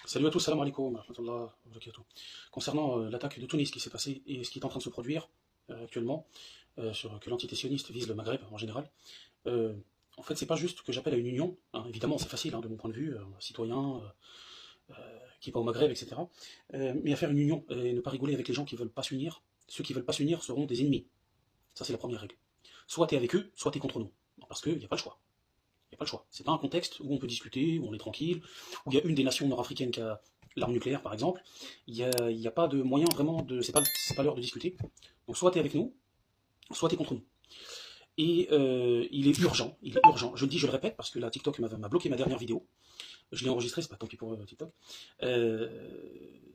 Salut à tous, salam alaikum, wa rahmatullah wa barakatuh. Concernant l'attaque de Tunis qui s'est passée et ce qui est en train de se produire actuellement, sur que l'entité sioniste vise le Maghreb en général, euh, en fait, c'est pas juste que j'appelle à une union, hein, évidemment, c'est facile, hein, de mon point de vue, citoyen, qui va au Maghreb, etc. Mais à faire une union et ne pas rigoler avec les gens qui veulent pas s'unir. Ceux qui veulent pas s'unir seront des ennemis. Ça, c'est la première règle. Soit t'es avec eux, soit t'es contre nous. Parce qu'il n'y a pas le choix. Il n'y a pas le choix. C'est pas un contexte où on peut discuter, où on est tranquille, où il y a une des nations nord-africaines qui a l'arme nucléaire, par exemple. Il y a pas de moyen vraiment de. C'est pas l'heure de discuter. Donc soit tu es avec nous, soit tu es contre nous. Et il est urgent, je le dis, je le répète, parce que la TikTok m'a bloqué ma dernière vidéo. Je l'ai enregistrée, c'est pas tant pis pour TikTok.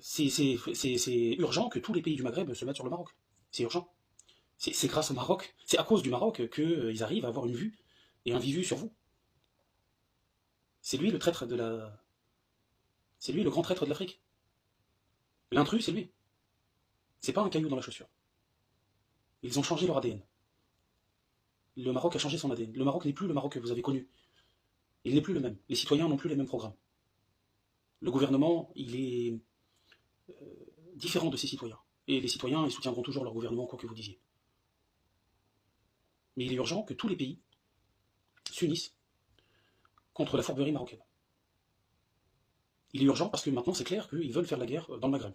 C'est urgent que tous les pays du Maghreb se mettent sur le Maroc. C'est urgent. C'est grâce au Maroc, c'est à cause du Maroc qu'ils arrivent à avoir une vue et un visu sur vous. C'est lui le traître de la. C'est lui le grand traître de l'Afrique. L'intrus, c'est lui. C'est pas un caillou dans la chaussure. Ils ont changé leur ADN. Le Maroc a changé son ADN. Le Maroc n'est plus le Maroc que vous avez connu. Il n'est plus le même. Les citoyens n'ont plus les mêmes programmes. Le gouvernement, il est différent de ses citoyens. Et les citoyens, ils soutiendront toujours leur gouvernement, quoi que vous disiez. Mais il est urgent que tous les pays s'unissent contre la fourberie marocaine. Il est urgent parce que maintenant c'est clair qu'ils veulent faire la guerre dans le Maghreb.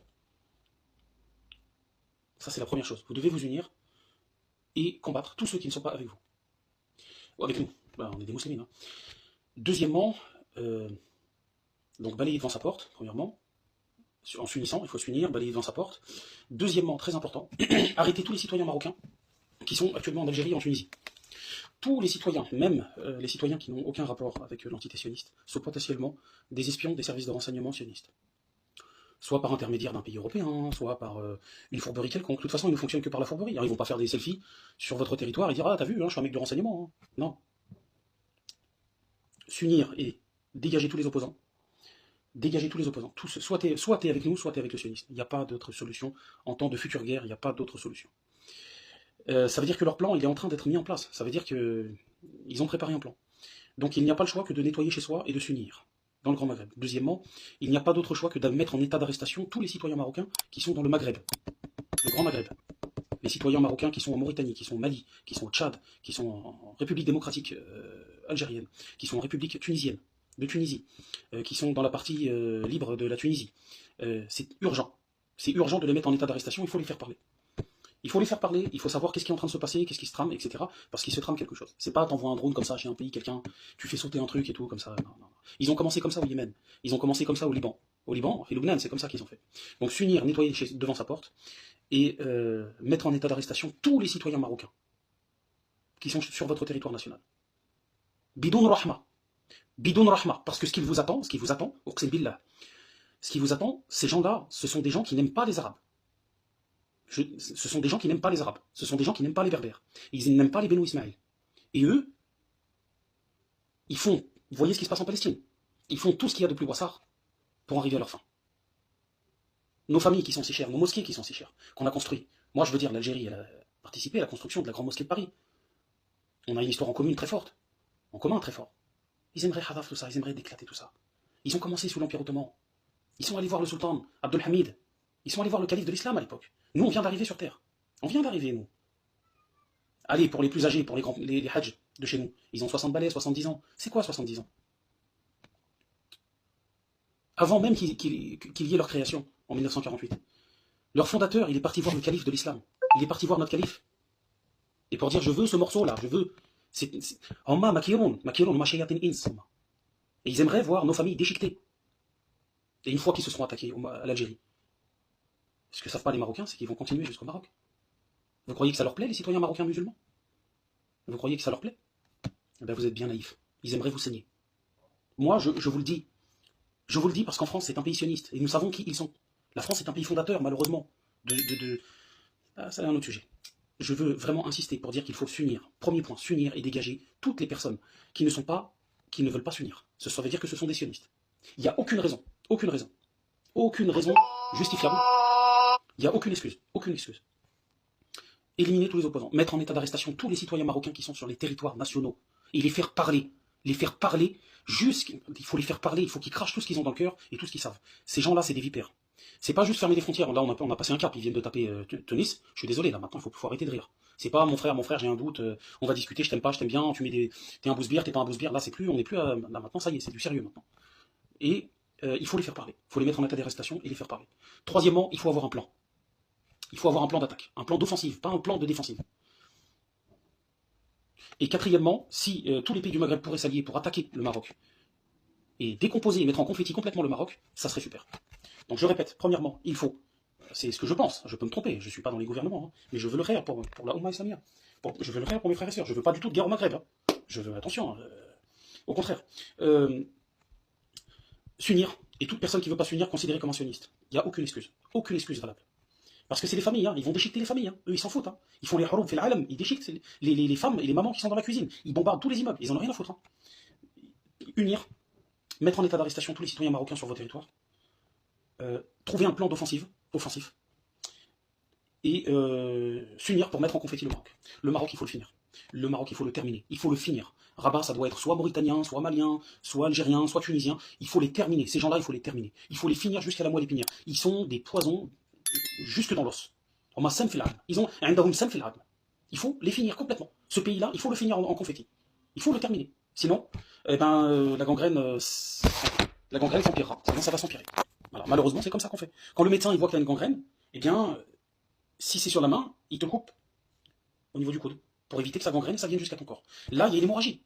Ça c'est la première chose. Vous devez vous unir et combattre tous ceux qui ne sont pas avec vous. Ou avec nous. Ben, on est des musulmans. Hein. Deuxièmement, donc balayer devant sa porte, premièrement. En s'unissant, il faut s'unir, balayer devant sa porte. Deuxièmement, très important, arrêter tous les citoyens marocains qui sont actuellement en Algérie et en Tunisie. Tous les citoyens, même les citoyens qui n'ont aucun rapport avec l'entité sioniste, sont potentiellement des espions des services de renseignement sionistes. Soit par intermédiaire d'un pays européen, soit par une fourberie quelconque. De toute façon, ils ne fonctionnent que par la fourberie. Ils ne vont pas faire des selfies sur votre territoire et dire «Ah, t'as vu, hein, je suis un mec de renseignement. Hein.» Non. S'unir et dégager tous les opposants. Dégager tous les opposants. Tous, soit t'es avec nous, soit t'es avec le sioniste. Il n'y a pas d'autre solution. En temps de future guerre, il n'y a pas d'autre solution. Ça veut dire que leur plan, il est en train d'être mis en place. Ça veut dire qu'ils ont préparé un plan. Donc il n'y a pas le choix que de nettoyer chez soi et de s'unir dans le Grand Maghreb. Deuxièmement, il n'y a pas d'autre choix que de mettre en état d'arrestation tous les citoyens marocains qui sont dans le Maghreb, le Grand Maghreb. Les citoyens marocains qui sont en Mauritanie, qui sont au Mali, qui sont au Tchad, qui sont en République démocratique algérienne, qui sont en République tunisienne, de Tunisie, qui sont dans la partie libre de la Tunisie. C'est urgent. C'est urgent de les mettre en état d'arrestation, il faut les faire parler. Il faut les faire parler, il faut savoir qu'est-ce qui est en train de se passer, qu'est-ce qui se trame, etc. Parce qu'il se trame quelque chose. C'est pas t'envoies un drone comme ça chez un pays, quelqu'un, tu fais sauter un truc et tout, comme ça. Non, non. Ils ont commencé comme ça au Yémen. Ils ont commencé comme ça au Liban. Au Liban et Lubnan, c'est comme ça qu'ils ont fait. Donc s'unir, nettoyer devant sa porte et mettre en état d'arrestation tous les citoyens marocains qui sont sur votre territoire national. Bidoun Rahma. Bidoun Rahma. Parce que ce qui vous attend, Uqsim Billah, ce qui vous attend, ces gens-là, ce sont des gens qui n'aiment pas les Arabes. Ce sont des gens qui n'aiment pas les Arabes. Ce sont des gens qui n'aiment pas les Berbères. Ils n'aiment pas les Beno Ismaël. Et eux, ils font, vous voyez ce qui se passe en Palestine, ils font tout ce qu'il y a de plus brassard pour arriver à leur fin. Nos familles qui sont si chères, nos mosquées qui sont si chères, qu'on a construites. Moi, je veux dire, l'Algérie, elle a participé à la construction de la grande mosquée de Paris. On a une histoire en commune très forte. En commun très fort. Ils aimeraient Hadaf tout ça, ils aimeraient déclater tout ça. Ils ont commencé sous l'Empire ottoman. Ils sont allés voir le sultan Abdelhamid. Ils sont allés voir le calife de l'islam à l'époque. Nous, on vient d'arriver sur Terre. On vient d'arriver, nous. Allez, pour les plus âgés, pour les hajj de chez nous, ils ont 60 balais, 70 ans. C'est quoi 70 ans? Avant même qu'il y ait leur création, en 1948. Leur fondateur, il est parti voir le calife de l'islam. Il est parti voir notre calife. Et pour dire, je veux ce morceau-là, je veux... Et ils aimeraient voir nos familles déchiquetées. Et une fois qu'ils se seront attaqués à l'Algérie, ce que ne savent pas les Marocains, c'est qu'ils vont continuer jusqu'au Maroc. Vous croyez que ça leur plaît, les citoyens marocains musulmans? Vous croyez que ça leur plaît? Eh bien, vous êtes bien naïfs. Ils aimeraient vous saigner. Moi, je vous le dis. Je vous le dis parce qu'en France, c'est un pays sioniste. Et nous savons qui ils sont. La France est un pays fondateur, malheureusement. Ah, ça, c'est un autre sujet. Je veux vraiment insister pour dire qu'il faut s'unir. Premier point, s'unir et dégager toutes les personnes qui ne veulent pas s'unir. Ça veut dire que ce sont des sionistes. Il n'y a aucune raison justifiable. Il n'y a aucune excuse. Éliminer tous les opposants. Mettre en état d'arrestation tous les citoyens marocains qui sont sur les territoires nationaux. Et les faire parler. les faire parler, il faut les faire parler, il faut qu'ils crachent tout ce qu'ils ont dans le cœur et tout ce qu'ils savent. Ces gens-là, c'est des vipères. C'est pas juste fermer les frontières. Là, on a passé un cap, ils viennent de taper Tunis. Je suis désolé, là, maintenant, faut arrêter de rire. C'est pas mon frère, j'ai un doute, on va discuter, je t'aime pas, je t'aime bien, t'es un bousbire, t'es pas un bousbire. Là, on n'est plus là, maintenant, ça y est, c'est du sérieux maintenant. Et il faut les faire parler. Il faut les mettre en état d'arrestation et les faire parler. Troisièmement, il faut avoir un plan. Il faut avoir un plan d'attaque, un plan d'offensive, pas un plan de défensive. Et quatrièmement, si tous les pays du Maghreb pourraient s'allier pour attaquer le Maroc et décomposer et mettre en confetti complètement le Maroc, ça serait super. Donc je répète, premièrement, il faut, c'est ce que je pense, je peux me tromper, je ne suis pas dans les gouvernements, hein, mais je veux le faire pour la Oumma Islamia. Je veux le faire pour mes frères et sœurs, je veux pas du tout de guerre au Maghreb. Hein. Je veux, attention, au contraire. S'unir, et toute personne qui ne veut pas s'unir considérée comme un sioniste. Il n'y a aucune excuse valable. Parce que c'est les familles, hein, ils vont déchiqueter les familles, hein. Eux ils s'en foutent. Hein. Ils font les haroub fil alam, ils déchiquetent les femmes et les mamans qui sont dans la cuisine. Ils bombardent tous les immeubles, ils en ont rien à foutre. Hein. Unir, mettre en état d'arrestation tous les citoyens marocains sur vos territoires, trouver un plan offensif, et s'unir pour mettre en confetti le Maroc. Le Maroc, il faut le finir. Le Maroc, il faut le terminer. Il faut le finir. Rabat, ça doit être soit mauritanien, soit malien, soit algérien, soit tunisien. Il faut les terminer. Ces gens-là, il faut les terminer. Il faut les finir jusqu'à la moelle épinière. Ils sont des poisons jusque dans l'os. Ils ont un sam fil adm. Il faut les finir complètement. Ce pays-là, il faut le finir en confetti. Il faut le terminer. Sinon, la gangrène s'empirera. Sinon, ça va s'empirer. Voilà. Malheureusement, c'est comme ça qu'on fait. Quand le médecin il voit qu'il y a une gangrène, eh bien, si c'est sur la main, il te coupe au niveau du coude pour éviter que sa gangrène, ça vienne jusqu'à ton corps. Là, il y a une hémorragie.